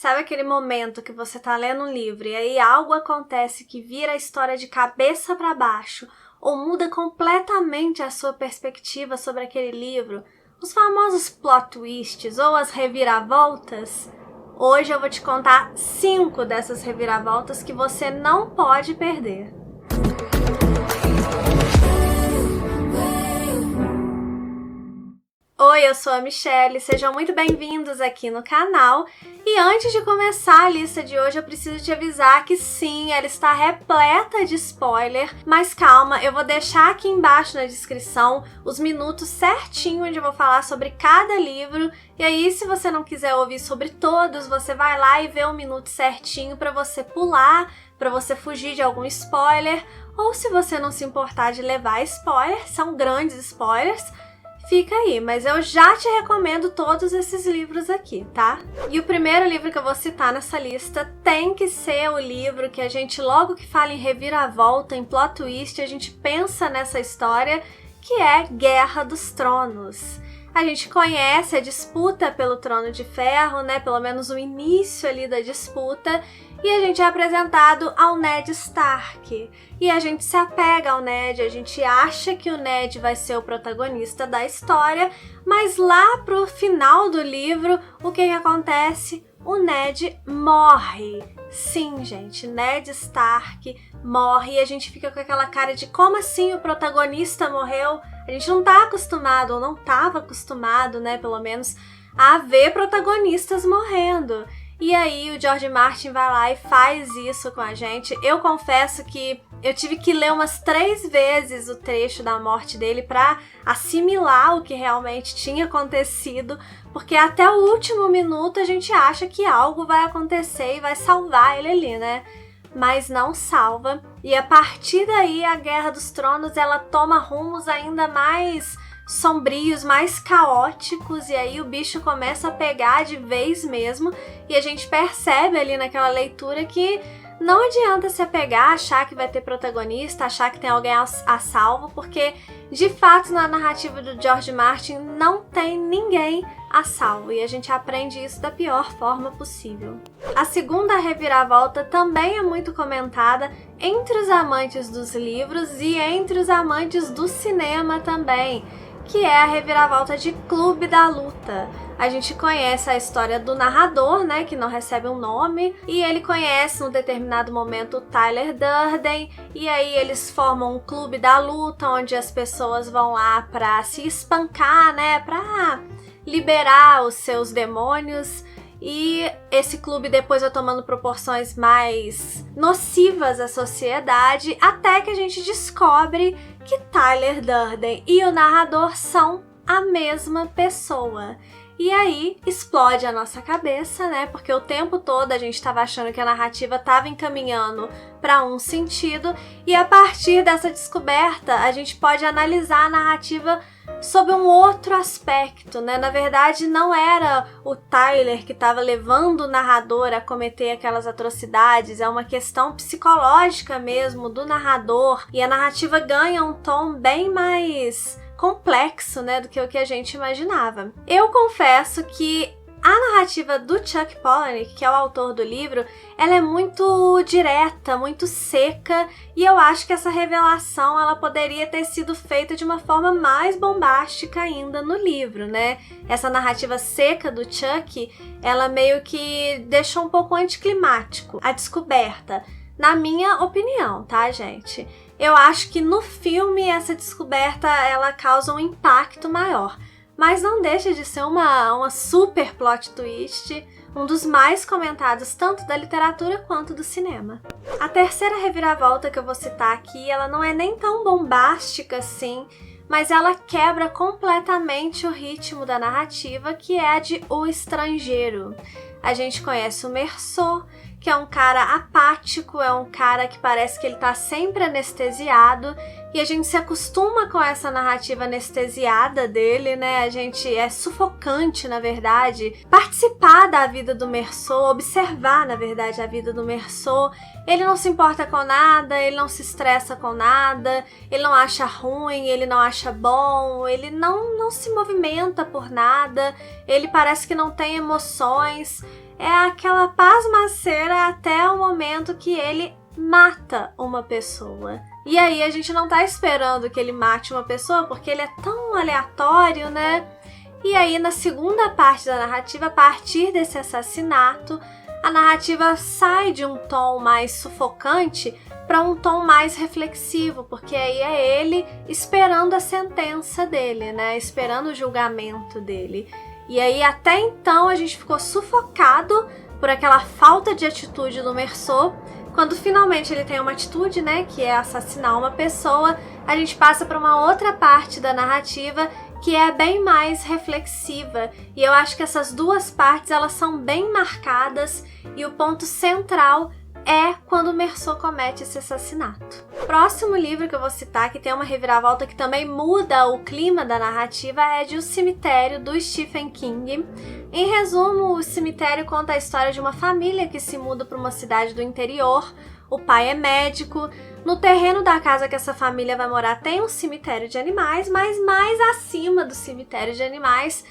Sabe aquele momento que você tá lendo um livro e aí algo acontece que vira a história de cabeça para baixo ou muda completamente a sua perspectiva sobre aquele livro? Os famosos plot twists ou as reviravoltas? Hoje eu vou te contar 5 dessas reviravoltas que você não pode perder. Oi, eu sou a Michelle, sejam muito bem-vindos aqui no canal. E antes de começar a lista de hoje, eu preciso te avisar que sim, ela está repleta de spoiler, mas calma, eu vou deixar aqui embaixo na descrição os minutos certinho onde eu vou falar sobre cada livro. E aí, se você não quiser ouvir sobre todos, você vai lá e vê o minuto certinho para você pular, para você fugir de algum spoiler. Ou se você não se importar de levar spoiler, são grandes spoilers, fica aí, mas eu já te recomendo todos esses livros aqui, tá? E o primeiro livro que eu vou citar nessa lista tem que ser o livro que a gente, logo que fala em reviravolta, em plot twist, a gente pensa nessa história, que é Guerra dos Tronos. A gente conhece a disputa pelo Trono de Ferro, né? Pelo menos o início ali da disputa. E a gente é apresentado ao Ned Stark. E a gente se apega ao Ned, a gente acha que o Ned vai ser o protagonista da história, mas lá pro final do livro, o que acontece? O Ned morre. Sim, gente, Ned Stark morre e a gente fica com aquela cara de como assim o protagonista morreu? A gente não tá acostumado, ou não tava acostumado, né, pelo menos, a ver protagonistas morrendo. E aí o George Martin vai lá e faz isso com a gente. Eu confesso que eu tive que ler umas 3 vezes o trecho da morte dele para assimilar o que realmente tinha acontecido, porque até o último minuto a gente acha que algo vai acontecer e vai salvar ele ali, né? Mas não salva. E a partir daí a Guerra dos Tronos ela toma rumos ainda mais sombrios, mais caóticos, e aí o bicho começa a pegar de vez mesmo, e a gente percebe ali naquela leitura que não adianta se apegar, achar que vai ter protagonista, achar que tem alguém a salvo, porque de fato na narrativa do George Martin não tem ninguém a salvo, e a gente aprende isso da pior forma possível. A segunda reviravolta também é muito comentada entre os amantes dos livros e entre os amantes do cinema também, que é a reviravolta de Clube da Luta. A gente conhece a história do narrador, né, que não recebe um nome, e ele conhece num determinado momento o Tyler Durden, e aí eles formam um clube da luta, onde as pessoas vão lá pra se espancar, né, pra liberar os seus demônios. E esse clube depois vai tomando proporções mais nocivas à sociedade, até que a gente descobre que Tyler Durden e o narrador são a mesma pessoa. E aí explode a nossa cabeça, né? Porque o tempo todo a gente estava achando que a narrativa estava encaminhando para um sentido, e a partir dessa descoberta a gente pode analisar a narrativa sob um outro aspecto, né? Na verdade, não era o Tyler que estava levando o narrador a cometer aquelas atrocidades, é uma questão psicológica mesmo do narrador, e a narrativa ganha um tom bem mais complexo, né, do que o que a gente imaginava. Eu confesso que a narrativa do Chuck Palahniuk, que é o autor do livro, ela é muito direta, muito seca, e eu acho que essa revelação ela poderia ter sido feita de uma forma mais bombástica ainda no livro, né? Essa narrativa seca do Chuck, ela meio que deixou um pouco anticlimático a descoberta, na minha opinião, tá, gente? Eu acho que no filme essa descoberta ela causa um impacto maior. Mas não deixa de ser uma super plot twist, um dos mais comentados tanto da literatura quanto do cinema. A terceira reviravolta que eu vou citar aqui, ela não é nem tão bombástica assim, mas ela quebra completamente o ritmo da narrativa, que é a de O Estrangeiro. A gente conhece o Merceau, que é um cara apático, é um cara que parece que ele tá sempre anestesiado, e a gente se acostuma com essa narrativa anestesiada dele, né? A gente é sufocante, na verdade, participar da vida do Merceau, observar, na verdade, a vida do Merceau. Ele não se importa com nada, ele não se estressa com nada, ele não acha ruim, ele não acha bom, ele não se movimenta por nada, ele parece que não tem emoções. é aquela pasmaceira até o momento que ele mata uma pessoa. E aí a gente não tá esperando que ele mate uma pessoa, porque ele é tão aleatório, né? E aí na segunda parte da narrativa, a partir desse assassinato, a narrativa sai de um tom mais sufocante para um tom mais reflexivo, porque aí é ele esperando a sentença dele, né? Esperando o julgamento dele. E aí até então a gente ficou sufocado por aquela falta de atitude do Meursault. Quando finalmente ele tem uma atitude, né, que é assassinar uma pessoa, a gente passa para uma outra parte da narrativa que é bem mais reflexiva. E eu acho que essas duas partes, elas são bem marcadas e o ponto central é quando o Meursault comete esse assassinato. O próximo livro que eu vou citar, que tem uma reviravolta que também muda o clima da narrativa, é de O Cemitério, do Stephen King. Em resumo, O Cemitério conta a história de uma família que se muda para uma cidade do interior. O pai é médico. No terreno da casa que essa família vai morar tem um cemitério de animais, mas mais acima do cemitério de animais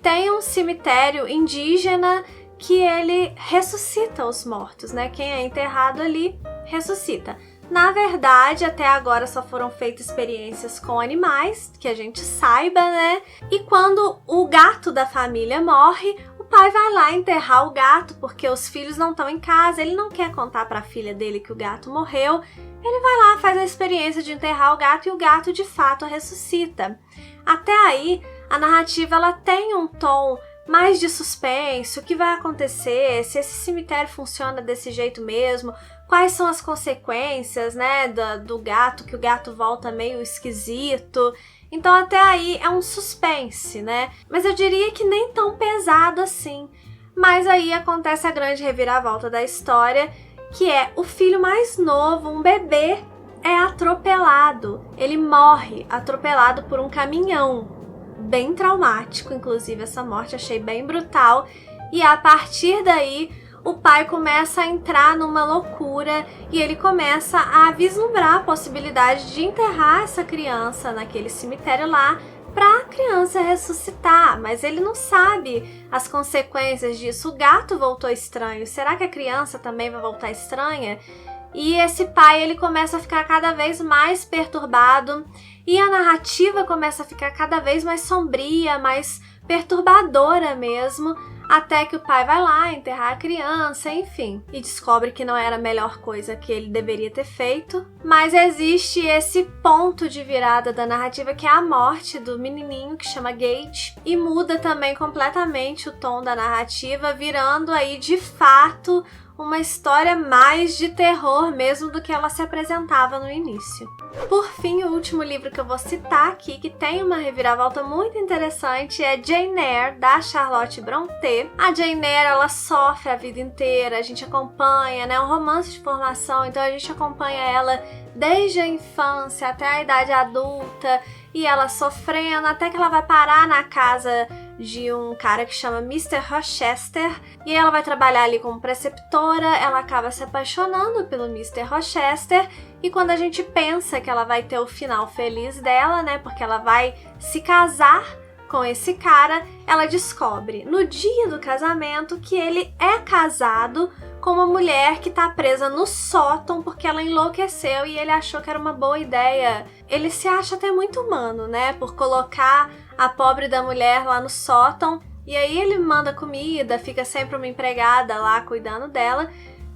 tem um cemitério indígena que ele ressuscita os mortos, né? Quem é enterrado ali ressuscita. Na verdade, até agora só foram feitas experiências com animais, que a gente saiba, né? E quando o gato da família morre, o pai vai lá enterrar o gato, porque os filhos não estão em casa, ele não quer contar para a filha dele que o gato morreu. Ele vai lá, faz a experiência de enterrar o gato e o gato de fato ressuscita. Até aí, a narrativa ela tem um tom mais de suspense, o que vai acontecer, se esse cemitério funciona desse jeito mesmo, quais são as consequências, né, do gato, que o gato volta meio esquisito. Então até aí é um suspense, né? Mas eu diria que nem tão pesado assim. Mas aí acontece a grande reviravolta da história, que é o filho mais novo, um bebê, é atropelado. Ele morre atropelado por um caminhão. Bem traumático, inclusive, essa morte, achei bem brutal. E a partir daí, o pai começa a entrar numa loucura e ele começa a vislumbrar a possibilidade de enterrar essa criança naquele cemitério lá para a criança ressuscitar, mas ele não sabe as consequências disso. O gato voltou estranho, será que a criança também vai voltar estranha? E esse pai, ele começa a ficar cada vez mais perturbado e a narrativa começa a ficar cada vez mais sombria, mais perturbadora mesmo, até que o pai vai lá enterrar a criança, enfim, e descobre que não era a melhor coisa que ele deveria ter feito. Mas existe esse ponto de virada da narrativa, que é a morte do menininho que chama Gage, e muda também completamente o tom da narrativa, virando aí de fato uma história mais de terror mesmo do que ela se apresentava no início. Por fim, o último livro que eu vou citar aqui, que tem uma reviravolta muito interessante, é Jane Eyre, da Charlotte Brontë. A Jane Eyre, ela sofre a vida inteira, a gente acompanha, né? É um romance de formação, então a gente acompanha ela desde a infância até a idade adulta, e ela sofrendo até que ela vai parar na casa de um cara que chama Mr. Rochester, e ela vai trabalhar ali como preceptora. Ela acaba se apaixonando pelo Mr. Rochester, e quando a gente pensa que ela vai ter o final feliz dela, né, porque ela vai se casar com esse cara, ela descobre no dia do casamento que ele é casado com uma mulher que tá presa no sótão porque ela enlouqueceu e ele achou que era uma boa ideia. Ele se acha até muito humano, né, por colocar a pobre da mulher lá no sótão, e aí ele manda comida, fica sempre uma empregada lá cuidando dela,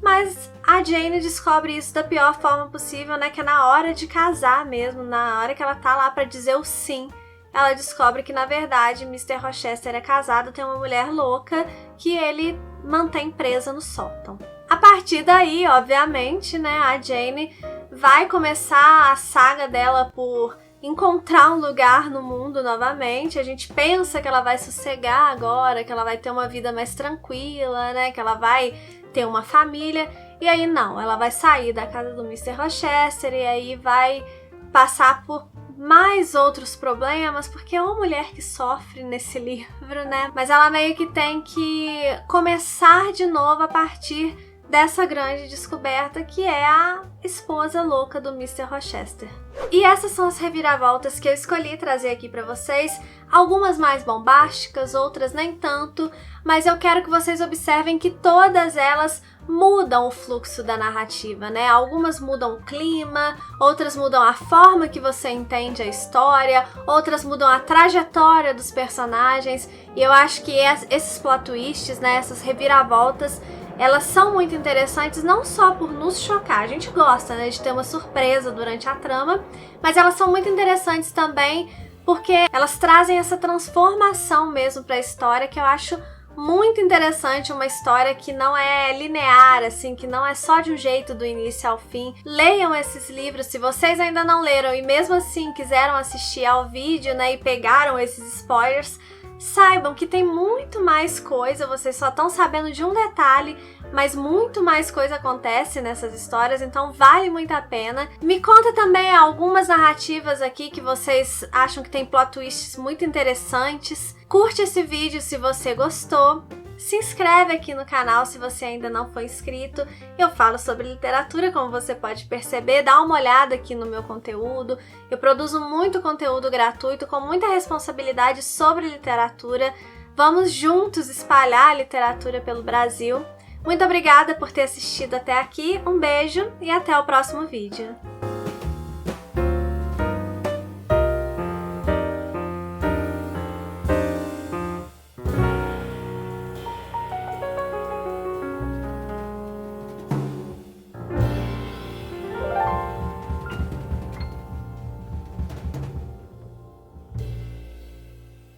mas a Jane descobre isso da pior forma possível, né, que é na hora de casar mesmo, na hora que ela tá lá pra dizer o sim, ela descobre que na verdade Mr. Rochester é casado, tem uma mulher louca que ele mantém presa no sótão. A partir daí, obviamente, né, a Jane vai começar a saga dela por encontrar um lugar no mundo novamente. A gente pensa que ela vai sossegar agora, que ela vai ter uma vida mais tranquila, né, que ela vai ter uma família, e aí não, ela vai sair da casa do Mr. Rochester e aí vai passar por mais outros problemas, porque é uma mulher que sofre nesse livro, né? Mas ela meio que tem que começar de novo a partir dessa grande descoberta que é a esposa louca do Mr. Rochester. E essas são as reviravoltas que eu escolhi trazer aqui pra vocês, algumas mais bombásticas, outras nem tanto, mas eu quero que vocês observem que todas elas mudam o fluxo da narrativa, né? Algumas mudam o clima, outras mudam a forma que você entende a história, outras mudam a trajetória dos personagens, e eu acho que esses plot twists, né, essas reviravoltas, elas são muito interessantes não só por nos chocar, a gente gosta, né, de ter uma surpresa durante a trama, mas elas são muito interessantes também porque elas trazem essa transformação mesmo para a história que eu acho muito interessante, uma história que não é linear, assim, que não é só de um jeito do início ao fim. Leiam esses livros, se vocês ainda não leram e mesmo assim quiseram assistir ao vídeo, né, e pegaram esses spoilers, saibam que tem muito mais coisa, vocês só estão sabendo de um detalhe, mas muito mais coisa acontece nessas histórias, então vale muito a pena. Me conta também algumas narrativas aqui que vocês acham que tem plot twists muito interessantes. Curte esse vídeo se você gostou. Se inscreve aqui no canal se você ainda não foi inscrito. Eu falo sobre literatura, como você pode perceber. Dá uma olhada aqui no meu conteúdo. Eu produzo muito conteúdo gratuito com muita responsabilidade sobre literatura. Vamos juntos espalhar a literatura pelo Brasil. Muito obrigada por ter assistido até aqui. Um beijo e até o próximo vídeo.